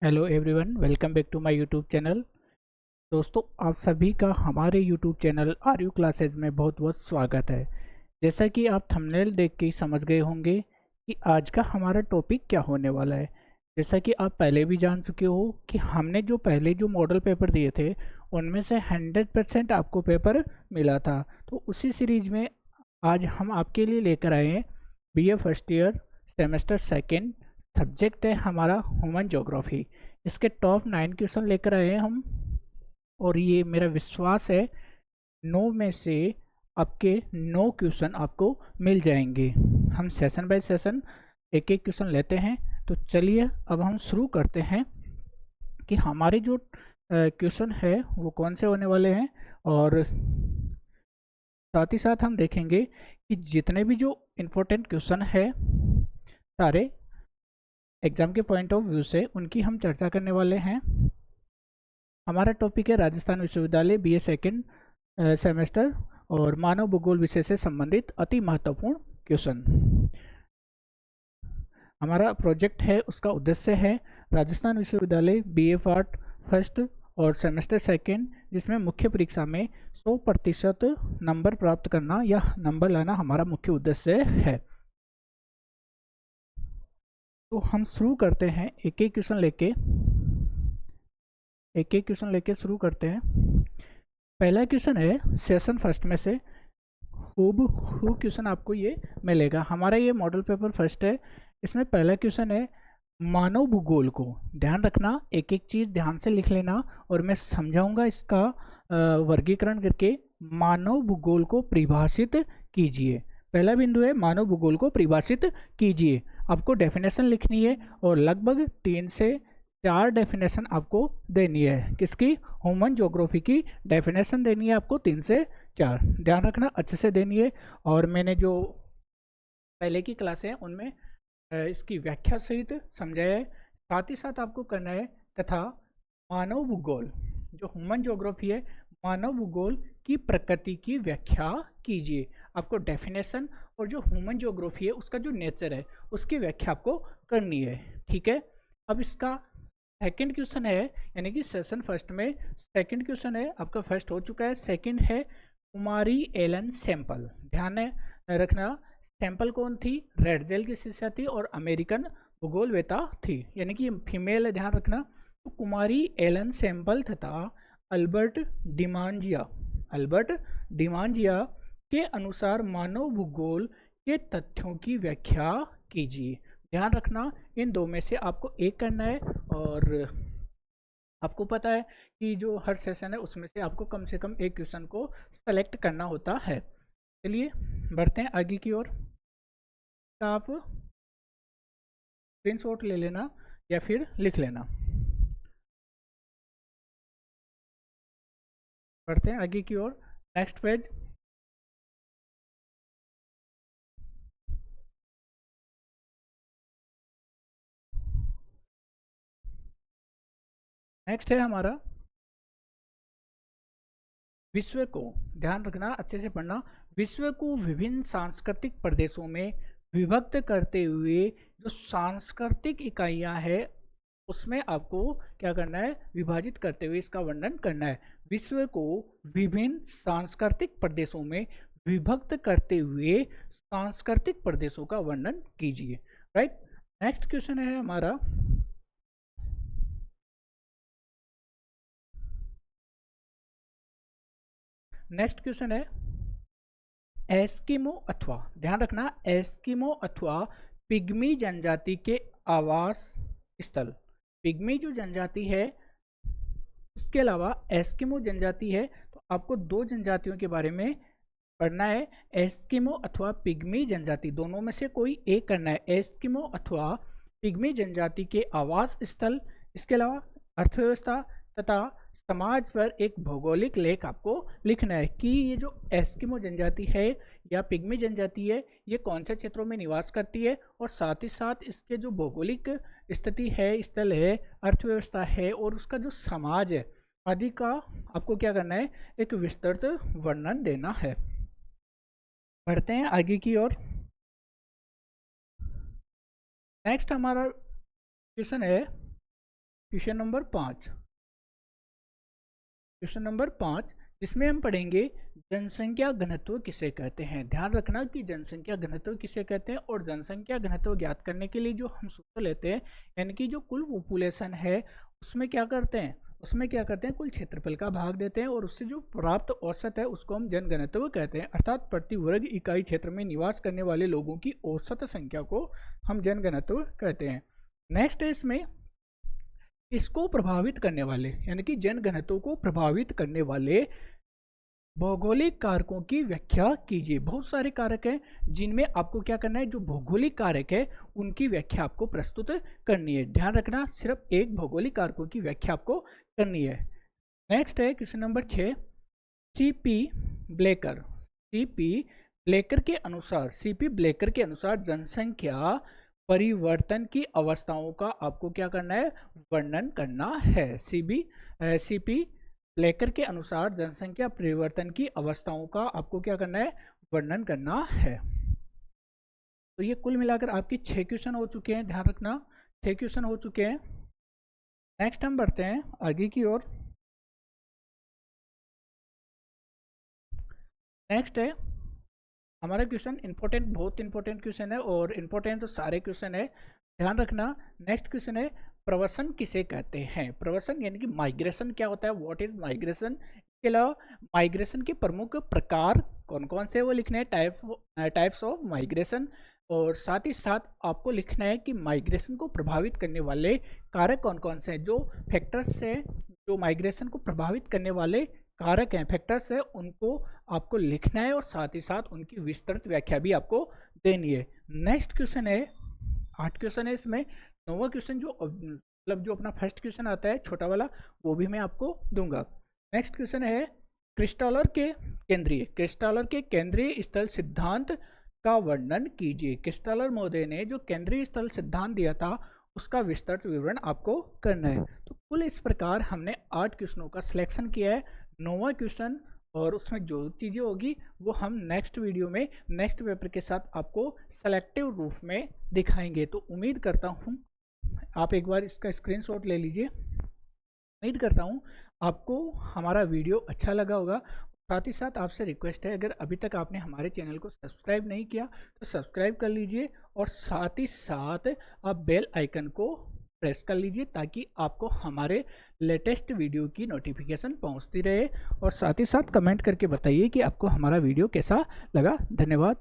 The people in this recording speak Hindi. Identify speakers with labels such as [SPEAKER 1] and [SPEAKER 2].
[SPEAKER 1] Hello everyone, welcome back to my YouTube channel. दोस्तों, आप सभी का हमारे YouTube channel R U classes में बहुत बहुत स्वागत है। जैसा कि आप थंबनेल देख के ही समझ गए होंगे कि आज का हमारा टॉपिक क्या होने वाला है। जैसा कि आप पहले भी जान चुके हो कि हमने जो पहले जो मॉडल पेपर दिए थे उनमें से 100% आपको पेपर मिला था। तो उसी सीरीज में आज हम आपके लिए लेकर आए हैं BA first year semester second. Subject है हमारा ह्यूमन ज्योग्राफी। इसके टॉप 9 क्वेश्चन लेकर आए हैं हम, और ये मेरा विश्वास है 9 में से आपके 9 क्वेश्चन आपको मिल जाएंगे। हम सेशन बाय सेशन एक एक क्वेश्चन लेते हैं। तो चलिए अब हम शुरू करते हैं कि हमारे जो क्वेश्चन है वो कौन से होने वाले हैं, और साथ ही साथ हम देखेंगे कि जितने भी जो इम्पोर्टेंट क्वेश्चन है सारे एग्जाम के पॉइंट ऑफ व्यू से उनकी हम चर्चा करने वाले हैं। हमारा टॉपिक है राजस्थान विश्वविद्यालय बीए सेकेंड सेमेस्टर और मानव भूगोल विषय से संबंधित अति महत्वपूर्ण क्वेश्चन। हमारा प्रोजेक्ट है, उसका उद्देश्य है राजस्थान विश्वविद्यालय बीए पार्ट फर्स्ट और सेमेस्टर सेकेंड, जिसमें मुख्य परीक्षा में 100% नंबर प्राप्त करना या नंबर लाना हमारा मुख्य उद्देश्य है। तो हम शुरू करते हैं एक एक क्वेश्चन लेके शुरू करते हैं। पहला क्वेश्चन है सेशन फर्स्ट में से खूब क्वेश्चन आपको ये मिलेगा। हमारा ये मॉडल पेपर फर्स्ट है। इसमें पहला क्वेश्चन है मानव भूगोल को, ध्यान रखना, एक एक चीज़ ध्यान से लिख लेना और मैं समझाऊंगा इसका वर्गीकरण करके। मानव भूगोल को परिभाषित कीजिए। पहला बिंदु है मानव भूगोल को परिभाषित कीजिए। आपको डेफिनेशन लिखनी है और लगभग 3 से 4 डेफिनेशन आपको देनी है। किसकी? ह्यूमन ज्योग्राफी की डेफिनेशन देनी है आपको 3 से 4। ध्यान रखना, अच्छे से देनी है। और मैंने जो पहले की क्लास है उनमें इसकी व्याख्या सहित समझाया है। साथ ही साथ आपको करना है तथा मानव भूगोल जो ह्यूमन ज्योग्राफी है, मानव भूगोल की प्रकृति की व्याख्या कीजिए। आपको डेफिनेशन और जो ह्यूमन ज्योग्राफी है उसका जो नेचर है उसकी व्याख्या आपको करनी है। ठीक है। अब इसका सेकंड क्वेश्चन है, यानी कि सेशन फर्स्ट में सेकंड क्वेश्चन है, आपका फर्स्ट हो चुका है, सेकंड है कुमारी एलन सैंपल। ध्यान रखना, सैंपल कौन थी? रेड जेल की शिष्या थी और अमेरिकन भूगोलवेता थी, यानी कि फीमेल है, ध्यान रखना। तो कुमारी एलन सैंपल तथा अल्बर्ट अल्बर्ट डिमांजिया के अनुसार मानव भूगोल के तथ्यों की व्याख्या कीजिए। ध्यान रखना, इन दो में से आपको एक करना है। और आपको पता है कि जो हर सेशन है उसमें से आपको कम से कम एक क्वेश्चन को सेलेक्ट करना होता है। चलिए बढ़ते हैं आगे की ओर। आप स्क्रीनशॉट ले लेना या फिर लिख लेना। बढ़ते हैं आगे की ओर। Next page. नेक्स्ट है हमारा विश्व को, ध्यान रखना, अच्छे से पढ़ना, विश्व को विभिन्न सांस्कृतिक प्रदेशों में विभक्त करते हुए जो सांस्कृतिक इकाइयां हैं उसमें आपको क्या करना है? विभाजित करते हुए इसका वर्णन करना है। विश्व को विभिन्न सांस्कृतिक प्रदेशों में विभक्त करते हुए सांस्कृतिक प्रदेशों का वर्णन कीजिए। राइट। नेक्स्ट क्वेश्चन है हमारा नेक्स्ट क्वेश्चन है एस्किमो अथवा, ध्यान रखना, एस्किमो अथवा पिग्मी जनजाति के आवास स्थल। पिग्मी जो जनजाति है उसके अलावा एस्किमो जनजाति है, तो आपको दो जनजातियों के बारे में पढ़ना है। एस्किमो अथवा पिग्मी जनजाति, दोनों में से कोई एक करना है। एस्किमो अथवा पिग्मी जनजाति के आवास स्थल, इसके अलावा अर्थव्यवस्था तथा समाज पर एक भौगोलिक लेख आपको लिखना है कि ये जो एस्किमो जनजाति है या पिग्मी जनजाति है ये कौन से क्षेत्रों में निवास करती है, और साथ ही साथ इसके जो भौगोलिक स्थिति है, स्थल है, अर्थव्यवस्था है और उसका जो समाज है आदि का आपको क्या करना है? एक विस्तृत वर्णन देना है। बढ़ते हैं आगे की ओर। नेक्स्ट हमारा क्वेश्चन है क्वेश्चन नंबर 5, जिसमें हम पढ़ेंगे जनसंख्या घनत्व किसे कहते हैं। ध्यान रखना कि जनसंख्या घनत्व किसे कहते हैं, और जनसंख्या घनत्व ज्ञात करने के लिए जो हम सूत्र लेते हैं, यानी कि जो कुल पॉपुलेशन है उसमें क्या करते हैं, कुल क्षेत्रफल का भाग देते हैं, और उससे जो प्राप्त औसत है उसको हम जनघनत्व कहते हैं। अर्थात प्रति वर्ग इकाई क्षेत्र में निवास करने वाले लोगों की औसत संख्या को हम जनघनत्व कहते हैं। नेक्स्ट है इसमें इसको प्रभावित करने वाले, यानी कि जनघनत्व को प्रभावित करने वाले भौगोलिक कारकों की व्याख्या कीजिए। बहुत सारे कारक हैं जिनमें आपको क्या करना है, जो भौगोलिक कारक है उनकी व्याख्या आपको प्रस्तुत करनी है। ध्यान रखना, सिर्फ एक भौगोलिक कारकों की व्याख्या आपको करनी है। नेक्स्ट है क्वेश्चन नंबर 6, सीपी ब्लेकर के अनुसार जनसंख्या परिवर्तन की अवस्थाओं का आपको क्या करना है, वर्णन करना है। सीपी ब्लेकर के अनुसार जनसंख्या परिवर्तन की अवस्थाओं का आपको क्या करना है, वर्णन करना है। तो ये कुल मिलाकर आपके 6 क्वेश्चन हो चुके हैं। ध्यान रखना 6 क्वेश्चन हो चुके हैं। नेक्स्ट हम बढ़ते हैं आगे की ओर। नेक्स्ट है हमारा क्वेश्चन इंपॉर्टेंट, बहुत इंपॉर्टेंट क्वेश्चन है, और इंपॉर्टेंट तो सारे क्वेश्चन है। ध्यान रखना, नेक्स्ट क्वेश्चन है प्रवसन किसे कहते हैं। प्रवसन यानी कि माइग्रेशन क्या होता है, व्हाट इज माइग्रेशन। इसके अलावा माइग्रेशन के प्रमुख प्रकार कौन कौन से वो लिखने हैं, टाइप्स ऑफ माइग्रेशन, और साथ ही साथ आपको लिखना है कि माइग्रेशन को प्रभावित करने वाले कारक कौन कौन से हैं, जो फैक्टर्स हैं, जो माइग्रेशन को प्रभावित करने वाले कारक हैं, फैक्टर्स है, उनको आपको लिखना है, और साथ ही साथ उनकी विस्तृत व्याख्या भी आपको देनी है। नेक्स्ट क्वेश्चन है 8 क्वेश्चन है इसमें। 9वां क्वेश्चन जो मतलब जो अपना फर्स्ट क्वेश्चन आता है छोटा वाला, वो भी मैं आपको दूंगा। नेक्स्ट क्वेश्चन है क्रिस्टालर के केंद्रीय स्थल सिद्धांत का वर्णन कीजिए। क्रिस्टालर महोदय ने जो केंद्रीय स्थल सिद्धांत दिया था उसका विस्तृत विवरण आपको करना है। तो कुल इस प्रकार हमने 8 क्वेश्चनों का सिलेक्शन किया है। 9वां क्वेश्चन और उसमें जो चीज़ें होगी वो हम नेक्स्ट वीडियो में नेक्स्ट पेपर के साथ आपको सेलेक्टिव रूप में दिखाएंगे। तो उम्मीद करता हूँ आप एक बार इसका स्क्रीनशॉट ले लीजिए। उम्मीद करता हूँ आपको हमारा वीडियो अच्छा लगा होगा। साथ ही साथ आपसे रिक्वेस्ट है, अगर अभी तक आपने हमारे चैनल को सब्सक्राइब नहीं किया तो सब्सक्राइब कर लीजिए, और साथ ही साथ आप बेल आइकन को प्रेस कर लीजिए ताकि आपको हमारे लेटेस्ट वीडियो की नोटिफिकेशन पहुंचती रहे। और साथ ही साथ कमेंट करके बताइए कि आपको हमारा वीडियो कैसा लगा। धन्यवाद।